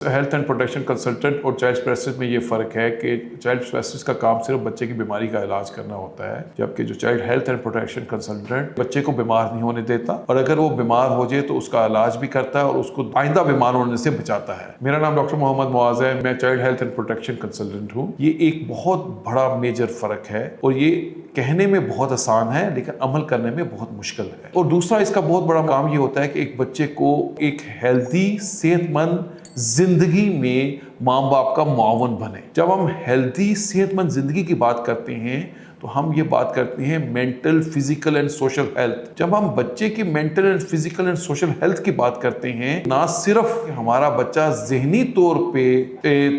Health and protection consultant और child specialist में ये फ़र्क है कि चाइल्ड स्पेशलिस्ट का काम सिर्फ बच्चे की बीमारी का इलाज करना होता है, जबकि जो child health and protection consultant बच्चे को बीमार नहीं होने देता और अगर वो बीमार हो जाए तो उसका इलाज भी करता है और उसको आइंदा बीमार होने से बचाता है। मेरा नाम डॉक्टर मोहम्मद मुआज़ है, मैं child health and protection consultant हूँ। ये एक बहुत बड़ा मेजर फ़र्क है और ये कहने में बहुत आसान है लेकिन अमल करने में बहुत मुश्किल है। और दूसरा इसका बहुत बड़ा काम ये होता है कि एक बच्चे को एक हेल्दी सेहतमंद जिंदगी में माँ बाप का मुआवन बने। जब हम हेल्दी सेहतमंद जिंदगी की बात करते हैं तो हम ये बात करते हैं mental, physical and social health. जब हम बच्चे की mental and physical and social health की बात करते हैं, ना सिर्फ हमारा बच्चा ज़हनी तौर पे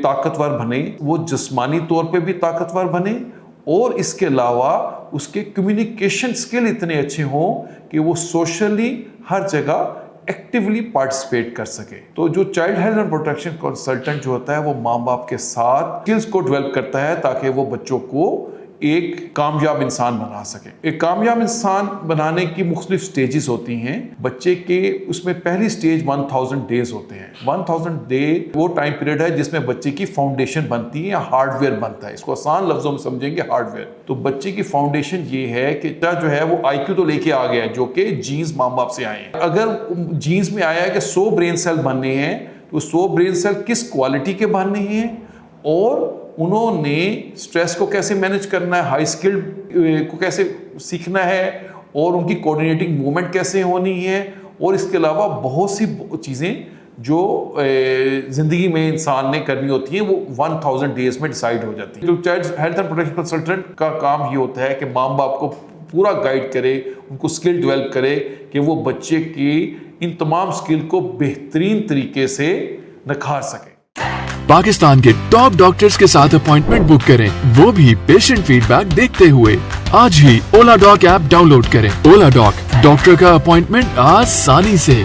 ताकतवर बने, वो जिस्मानी तौर पे भी ताकतवर बने और इसके अलावा उसके कम्युनिकेशन स्किल इतने अच्छे हों कि वो सोशली हर जगह एक्टिवली पार्टिसिपेट कर सके। तो जो child health and protection consultant जो होता है वो माँ बाप के साथ स्किल्स को डेवलप करता है ताकि वो बच्चों को एक कामयाब इंसान बना सके। एक कामयाब इंसान बनाने की मुख्तलिफ स्टेजेस होती हैं बच्चे के। उसमें पहली स्टेज 1000 डेज होते हैं। 1000 डे वो टाइम पीरियड है जिसमें बच्चे की फाउंडेशन बनती है या हार्डवेयर बनता है। इसको आसान लफ्जों में समझेंगे, हार्डवेयर। तो बच्चे की फाउंडेशन ये है कि जो है वो IQ तो लेके आ गया है जो कि जीन्स माँ बाप से आए हैं। अगर जीन्स में आया है कि 100 ब्रेन सेल बनने हैं तो 100 ब्रेन सेल किस क्वालिटी के बनने हैं और उन्होंने स्ट्रेस को कैसे मैनेज करना है, हाई स्किल्ड को कैसे सीखना है और उनकी कोऑर्डिनेटिंग मूवमेंट कैसे होनी है और इसके अलावा बहुत सी चीज़ें जो ज़िंदगी में इंसान ने करनी होती हैं वो 1000 डेज में डिसाइड हो जाती है। जो child health and protection consultant का काम ये होता है कि माँ बाप को पूरा गाइड करे, उनको स्किल डेवलप करे कि वो बच्चे की इन तमाम स्किल को बेहतरीन तरीके से निखार सके। पाकिस्तान के टॉप डॉक्टर्स के साथ अपॉइंटमेंट बुक करें, वो भी पेशेंट फीडबैक देखते हुए। आज ही ओला डॉक ऐप डाउनलोड करें। ओला डॉक, डॉक्टर का अपॉइंटमेंट आसानी से।